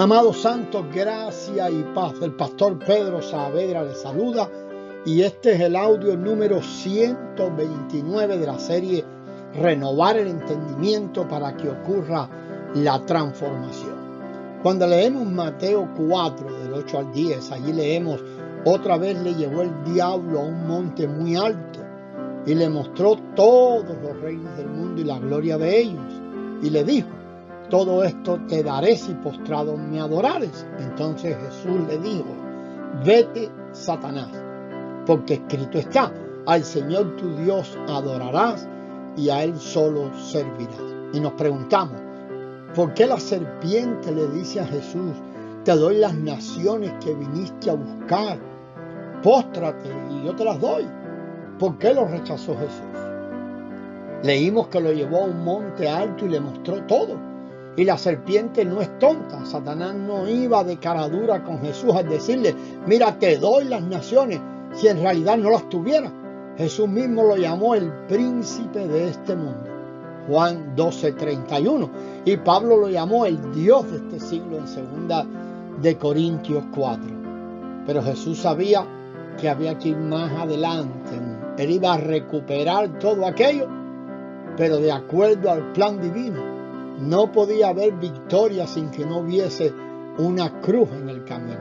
Amados santos, gracia y paz. El pastor Pedro Saavedra les saluda y este es el audio número 129 de la serie Renovar el entendimiento para que ocurra la transformación. Cuando leemos Mateo 4, del 8 al 10, allí leemos: otra vez le llevó el diablo a un monte muy alto y le mostró todos los reinos del mundo y la gloria de ellos. Y le dijo: todo esto te daré si postrado me adorares. Entonces Jesús le dijo: vete, Satanás, porque escrito está: al Señor tu Dios adorarás y a Él solo servirás. Y nos preguntamos, ¿por qué la serpiente le dice a Jesús: te doy las naciones que viniste a buscar, póstrate y yo te las doy? ¿Por qué lo rechazó Jesús? Leímos que lo llevó a un monte alto y le mostró todo. Y la serpiente no es tonta. Satanás no iba de cara dura con Jesús al decirle: mira, te doy las naciones, si en realidad no las tuviera. Jesús mismo lo llamó el príncipe de este mundo, Juan 12:31. Y Pablo lo llamó el Dios de este siglo en 2 de Corintios 4. Pero Jesús sabía que había que ir más adelante. Él iba a recuperar todo aquello, pero de acuerdo al plan divino. No podía haber victoria sin que no hubiese una cruz en el camino.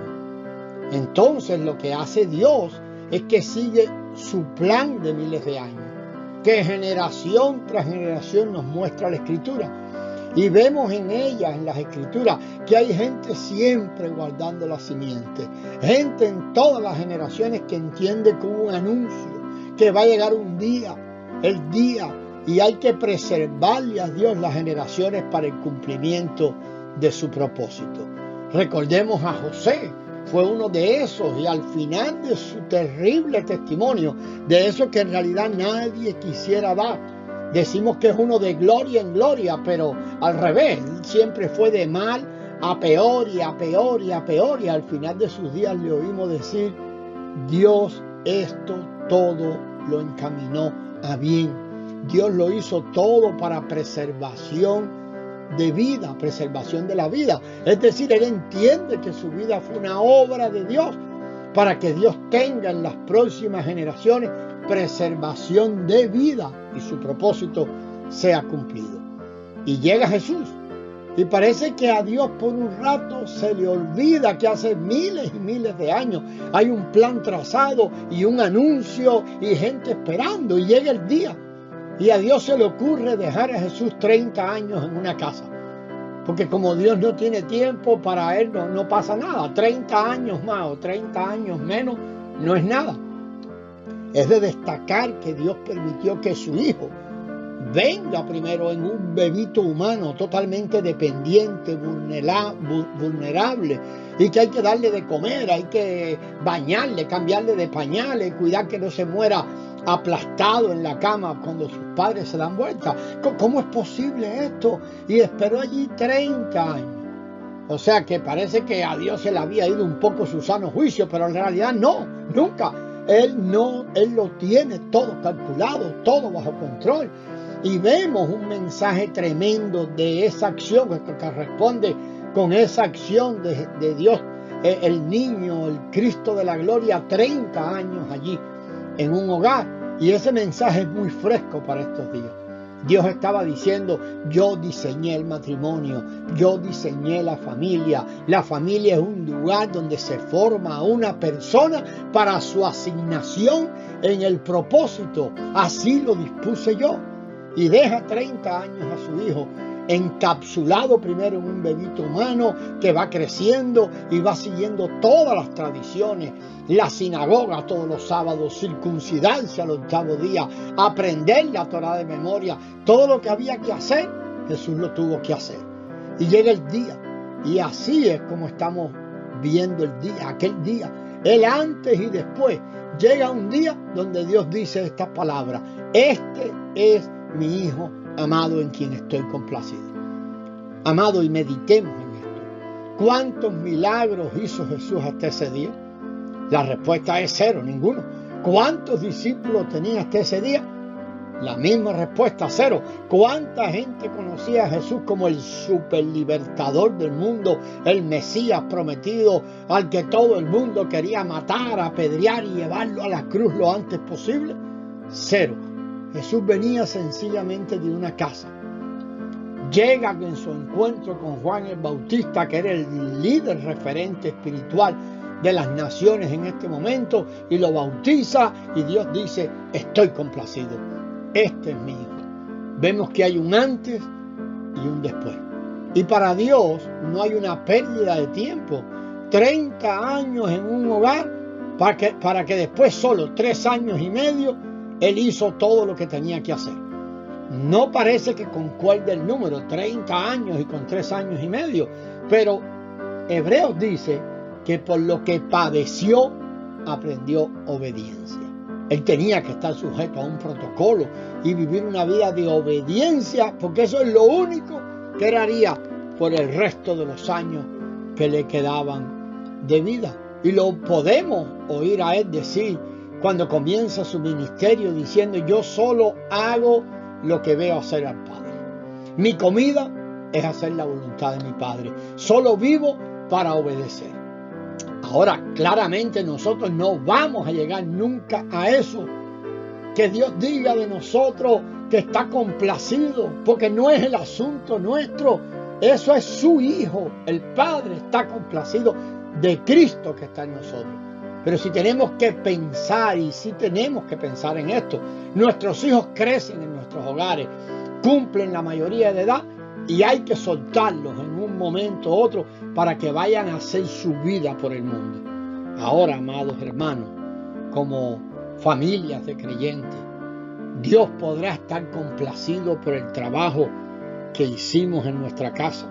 Entonces lo que hace Dios es que sigue su plan de miles de años, que generación tras generación nos muestra la Escritura. Y vemos en ella, en las Escrituras, que hay gente siempre guardando la simiente. Gente en todas las generaciones que entiende que hubo un anuncio, que va a llegar un día, el día, y hay que preservarle a Dios las generaciones para el cumplimiento de su propósito. Recordemos a José, fue uno de esos, y al final de su terrible testimonio, de eso que en realidad nadie quisiera dar, decimos que es uno de gloria en gloria, pero al revés, siempre fue de mal a peor y a peor y a peor, y al final de sus días le oímos decir: Dios esto todo lo encaminó a bien. Dios lo hizo todo para preservación de vida, preservación de la vida. Es decir, él entiende que su vida fue una obra de Dios para que Dios tenga en las próximas generaciones preservación de vida y su propósito sea cumplido. Y llega Jesús y parece que a Dios por un rato se le olvida que hace miles y miles de años hay un plan trazado y un anuncio y gente esperando, y llega el día. Y a Dios se le ocurre dejar a Jesús 30 años en una casa. Porque como Dios no tiene tiempo, para Él no pasa nada. 30 años más o 30 años menos no es nada. Es de destacar que Dios permitió que su hijo venga primero en un bebito humano totalmente dependiente, vulnerable, y que hay que darle de comer, hay que bañarle, cambiarle de pañales, cuidar que no se muera aplastado en la cama cuando sus padres se dan vuelta. ¿Cómo es posible esto? Y esperó allí 30 años. O sea que parece que a Dios se le había ido un poco su sano juicio, pero en realidad no, nunca. Él lo tiene todo calculado, todo bajo control. Y vemos un mensaje tremendo de esa acción que responde con esa acción de Dios, el niño, el Cristo de la gloria, 30 años allí en un hogar. Y ese mensaje es muy fresco para estos días. Dios estaba diciendo: yo diseñé el matrimonio, yo diseñé la familia. La familia es un lugar donde se forma a una persona para su asignación en el propósito. Así lo dispuse yo. Y deja 30 años a su hijo encapsulado primero en un bebito humano que va creciendo y va siguiendo todas las tradiciones, la sinagoga todos los sábados, circuncidarse al 8º día, aprender la Torá de memoria, todo lo que había que hacer, Jesús lo tuvo que hacer. Y llega el día, y así es como estamos viendo el día, aquel día, el antes y después. Llega un día donde Dios dice estas palabras: este es mi Hijo amado en quien estoy complacido. Amado, y meditemos en esto. ¿Cuántos milagros hizo Jesús hasta ese día? La respuesta es 0, ninguno. ¿Cuántos discípulos tenía hasta ese día? La misma respuesta, cero. ¿Cuánta gente conocía a Jesús como el superlibertador del mundo, el Mesías prometido, al que todo el mundo quería matar, apedrear y llevarlo a la cruz lo antes posible? Cero. Jesús venía sencillamente de una casa. Llega en su encuentro con Juan el Bautista, que era el líder referente espiritual de las naciones en este momento, y lo bautiza, y Dios dice: estoy complacido. Este es mi hijo. Vemos que hay un antes y un después. Y para Dios no hay una pérdida de tiempo. 30 años en un hogar para que después, solo 3 años y medio, Él hizo todo lo que tenía que hacer. No parece que concuerde el número, 30 años y con 3 años y medio. Pero Hebreos dice que por lo que padeció, aprendió obediencia. Él tenía que estar sujeto a un protocolo y vivir una vida de obediencia, porque eso es lo único que él haría por el resto de los años que le quedaban de vida. Y lo podemos oír a él decir cuando comienza su ministerio, diciendo: yo solo hago lo que veo hacer al Padre. Mi comida es hacer la voluntad de mi Padre. Solo vivo para obedecer. Ahora, claramente nosotros no vamos a llegar nunca a eso. Que Dios diga de nosotros que está complacido, porque no es el asunto nuestro. Eso es su Hijo. El Padre está complacido de Cristo que está en nosotros. Pero si tenemos que pensar, y si tenemos que pensar en esto, nuestros hijos crecen en nuestros hogares, cumplen la mayoría de edad, y hay que soltarlos en un momento u otro para que vayan a hacer su vida por el mundo. Ahora, amados hermanos, como familias de creyentes, Dios podrá estar complacido por el trabajo que hicimos en nuestra casa.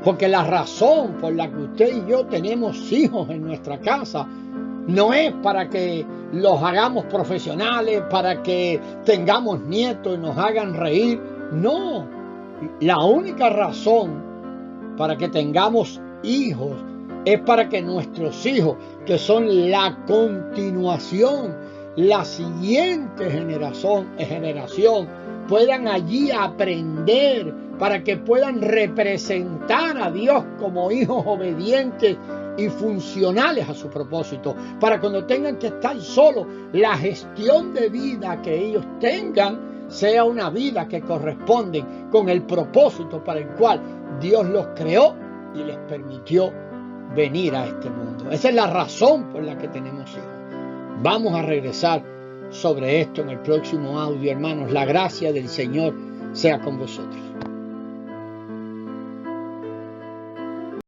Porque la razón por la que usted y yo tenemos hijos en nuestra casa no es para que los hagamos profesionales, para que tengamos nietos y nos hagan reír. No. La única razón para que tengamos hijos es para que nuestros hijos, que son la continuación, la siguiente generación, puedan allí aprender, para que puedan representar a Dios como hijos obedientes y funcionales a su propósito, para cuando tengan que estar solos, la gestión de vida que ellos tengan sea una vida que corresponde con el propósito para el cual Dios los creó y les permitió venir a este mundo. Esa es la razón por la que tenemos hijos. Vamos a regresar sobre esto en el próximo audio, hermanos. La gracia del Señor sea con vosotros.